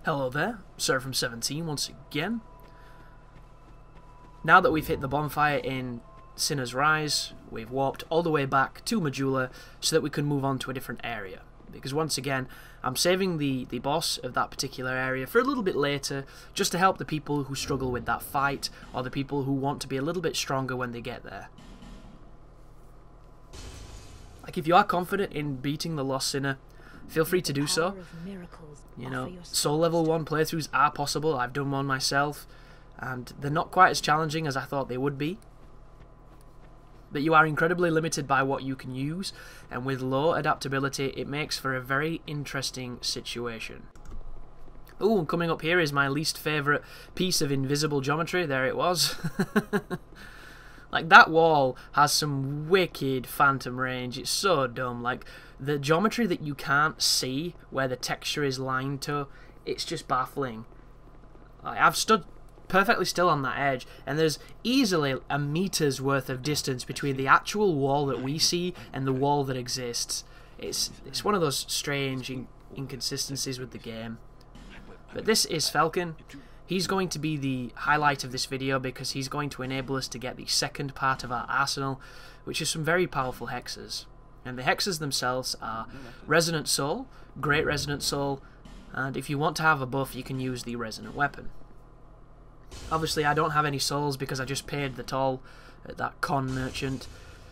Hello there, Sir from 17 once again. Now that we've hit the bonfire in Sinner's Rise, we've warped all the way back to Majula so that we can move on to a different area. Because once again, I'm saving the boss of that particular area for a little bit later, just to help the people who struggle with that fight, or the people who want to be a little bit stronger when they get there. Like, if you are confident in beating the Lost Sinner, feel free to do so. You know, soul level 1 playthroughs are possible. I've done one myself, and they're not quite as challenging as I thought they would be. But you are incredibly limited by what you can use, and with low adaptability, it makes for a very interesting situation. Ooh, and coming up here is my least favourite piece of invisible geometry. There it was. Like, that wall has some wicked phantom range. It's so dumb. Like, the geometry that you can't see where the texture is lined to, it's just baffling. Like, I've stood perfectly still on that edge, and there's easily a meter's worth of distance between the actual wall that we see and the wall that exists. It's one of those strange inconsistencies with the game. But this is Falcon. He's going to be the highlight of this video because he's going to enable us to get the second part of our arsenal, which is some very powerful hexes. And the hexes themselves are Resonant Soul, Great Resonant Soul, and if you want to have a buff, you can use the Resonant Weapon. Obviously, I don't have any souls because I just paid the toll at that con merchant,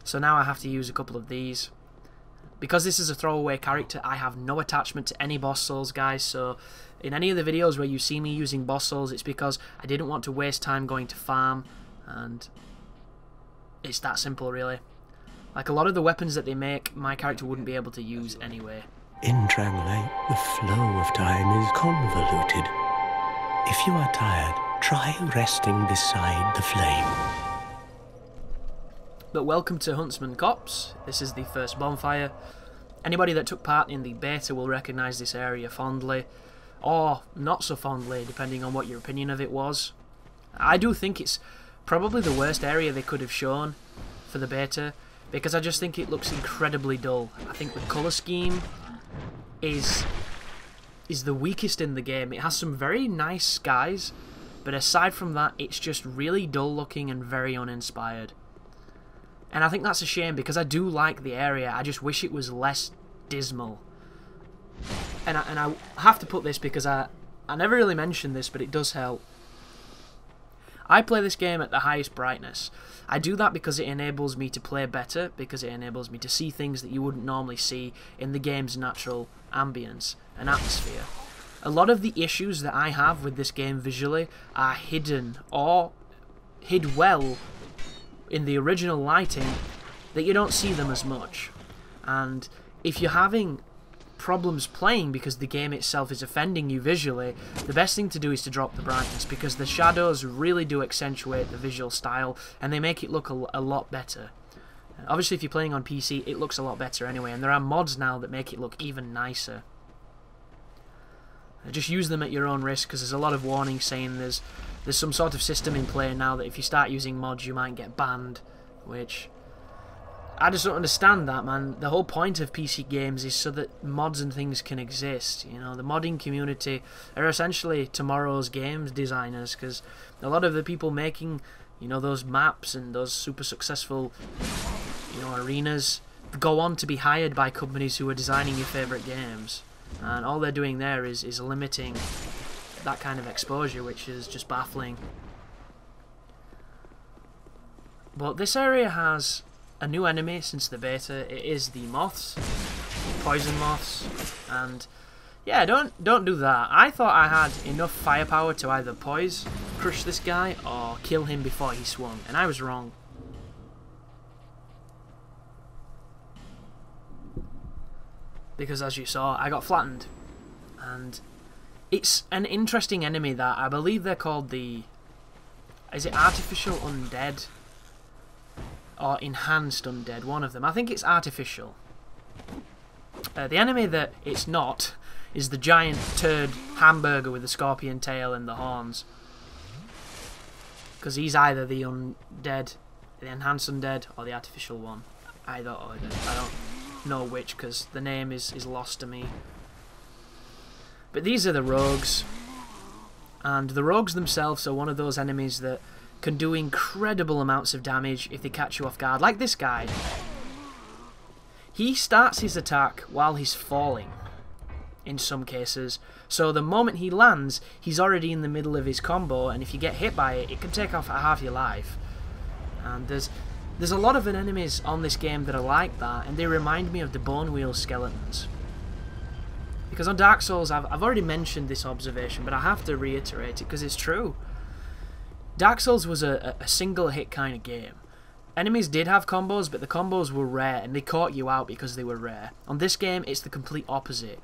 so now I have to use a couple of these. Because this is a throwaway character, I have no attachment to any boss souls, guys, so in any of the videos where you see me using boss souls, it's because I didn't want to waste time going to farm, and it's that simple, really. Like, a lot of the weapons that they make, my character wouldn't be able to use anyway. In Dragonlight, the flow of time is convoluted. If you are tired, try resting beside the flame. But welcome to Huntsman Copse. This is the first bonfire. Anybody that took part in the beta will recognise this area fondly, or not so fondly, depending on what your opinion of it was. I do think it's probably the worst area they could have shown for the beta, because I just think it looks incredibly dull. I think the colour scheme is the weakest in the game. It has some very nice skies, but aside from that, it's just really dull looking and very uninspired. And I think that's a shame, because I do like the area, I just wish it was less dismal. And I have to put this because I never really mentioned this, but it does help. I play this game at the highest brightness. I do that because it enables me to play better, because it enables me to see things that you wouldn't normally see in the game's natural ambience and atmosphere. A lot of the issues that I have with this game visually are hidden, or hid well in the original lighting, that you don't see them as much. And if you're having problems playing because the game itself is offending you visually, the best thing to do is to drop the brightness, because the shadows really do accentuate the visual style and they make it look a lot better. Obviously, if you're playing on PC, it looks a lot better anyway, and there are mods now that make it look even nicer. Just use them at your own risk, because there's a lot of warnings saying there's some sort of system in play now that if you start using mods you might get banned, which I just don't understand that, man. The whole point of PC games is so that mods and things can exist. You know, the modding community are essentially tomorrow's games designers, because a lot of the people making, you know, those maps and those super successful, you know, arenas go on to be hired by companies who are designing your favourite games. And all they're doing there is limiting that kind of exposure, which is just baffling. But this area has a new enemy since the beta. It is the moths, poison moths, and yeah, don't do that. I thought I had enough firepower to either crush this guy or kill him before he swung, and I was wrong. Because as you saw, I got flattened, and it's an interesting enemy that I believe they're called the, is it artificial undead or enhanced undead, one of them. I think it's artificial. The enemy that it's not is the giant turd hamburger with the scorpion tail and the horns, because he's either the undead, the enhanced undead, or the artificial one. Either or, I don't know which, because the name is lost to me. But these are the rogues. And the rogues themselves are one of those enemies that can do incredible amounts of damage if they catch you off guard. Like this guy. He starts his attack while he's falling, in some cases. So the moment he lands, he's already in the middle of his combo, and if you get hit by it, it can take off half your life. And there's a lot of enemies on this game that are like that, and they remind me of the Bone Wheel skeletons. Because on Dark Souls, I've already mentioned this observation, but I have to reiterate it because it's true. Dark Souls was a single hit kind of game. Enemies did have combos, but the combos were rare, and they caught you out because they were rare. On this game, it's the complete opposite.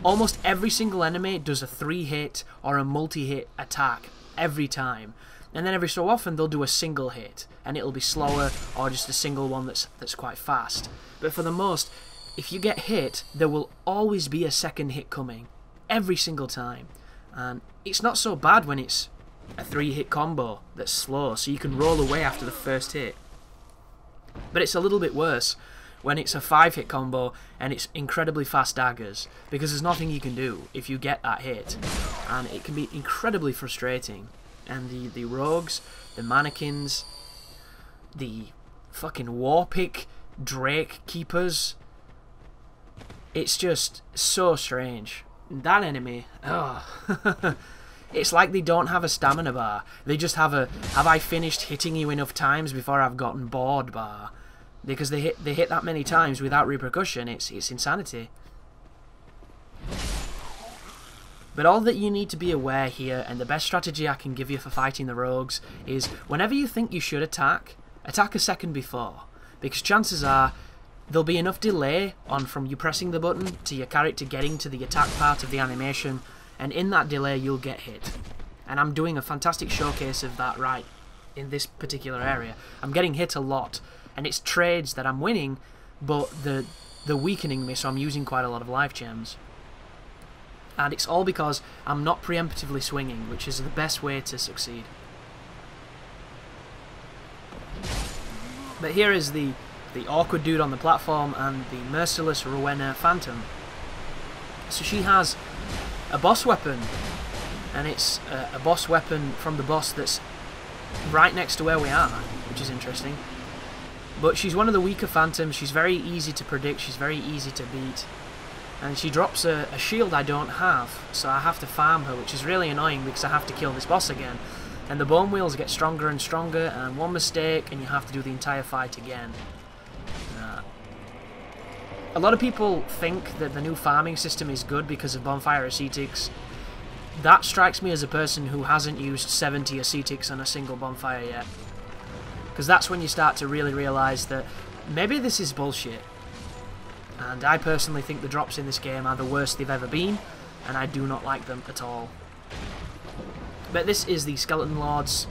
Almost every single enemy does a 3-hit or a multi-hit attack every time. And then every so often, they'll do a single hit, and it'll be slower, or just a single one that's quite fast. But for the most, if you get hit, there will always be a second hit coming. Every single time. And it's not so bad when it's a 3-hit combo that's slow, so you can roll away after the first hit. But it's a little bit worse when it's a 5-hit combo and it's incredibly fast daggers, because there's nothing you can do if you get that hit, and it can be incredibly frustrating. And the rogues, the mannequins, the fucking Warpick Drake Keepers, it's just so strange. That enemy, oh, it's like they don't have a stamina bar. They just have a "have I finished hitting you enough times before I've gotten bored" bar. Because they hit that many times without repercussion. It's insanity. But all that you need to be aware here, and the best strategy I can give you for fighting the rogues, is whenever you think you should attack a second before. Because chances are there'll be enough delay from you pressing the button to your character getting to the attack part of the animation, and in that delay you'll get hit. And I'm doing a fantastic showcase of that right in this particular area. I'm getting hit a lot, and it's trades that I'm winning, but they're weakening me, so I'm using quite a lot of life gems. And it's all because I'm not preemptively swinging, which is the best way to succeed. But here is the awkward dude on the platform and the merciless Rowena Phantom. So she has a boss weapon, and it's a boss weapon from the boss that's right next to where we are, which is interesting. But she's one of the weaker phantoms. She's very easy to predict, she's very easy to beat, and she drops a shield I don't have, so I have to farm her, which is really annoying because I have to kill this boss again. And the bone wheels get stronger and stronger, and one mistake and you have to do the entire fight again. A lot of people think that the new farming system is good because of bonfire ascetics. That strikes me as a person who hasn't used 70 ascetics on a single bonfire yet. Because that's when you start to really realise that maybe this is bullshit. And I personally think the drops in this game are the worst they've ever been, and I do not like them at all. But this is the Skeleton Lords.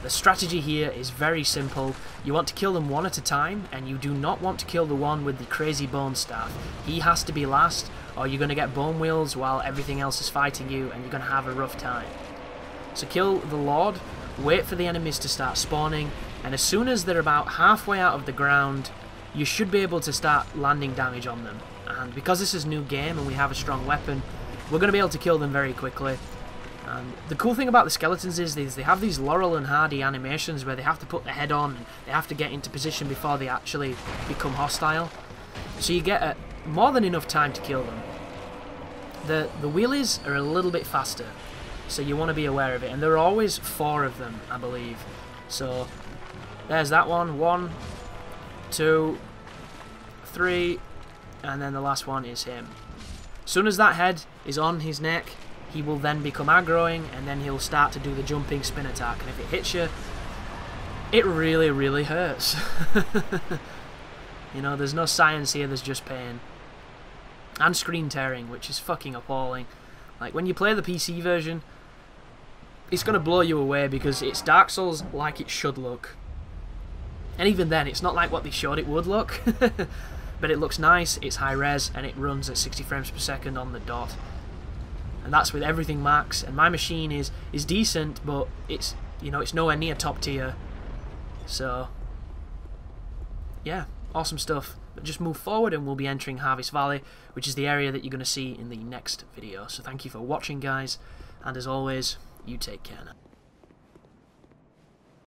The strategy here is very simple. You want to kill them one at a time, and you do not want to kill the one with the crazy bone staff. He has to be last, or you're going to get bone wheels while everything else is fighting you, and you're going to have a rough time. So kill the Lord, wait for the enemies to start spawning, and as soon as they're about halfway out of the ground, you should be able to start landing damage on them. And because this is a new game and we have a strong weapon, we're going to be able to kill them very quickly. And the cool thing about the skeletons is they have these Laurel and Hardy animations where they have to put the head on and they have to get into position before they actually become hostile. So you get more than enough time to kill them. The wheelies are a little bit faster, so you want to be aware of it. And there are always 4 of them, I believe. So there's that one. 1, 2, 3, and then the last one is him. As soon as that head is on his neck, he will then become aggroing, and then he'll start to do the jumping spin attack. And if it hits you, it really, really hurts. You know, there's no science here, there's just pain. And screen tearing, which is fucking appalling. Like, when you play the PC version, it's going to blow you away because it's Dark Souls like it should look. And even then, it's not like what they showed it would look. But it looks nice, it's high res, and it runs at 60 frames per second on the dot. And that's with everything max, and my machine is decent, but it's, you know, it's nowhere near top tier. So yeah, awesome stuff. But just move forward and we'll be entering Harvest Valley, which is the area that you're going to see in the next video. So thank you for watching, guys, and as always, you take care now.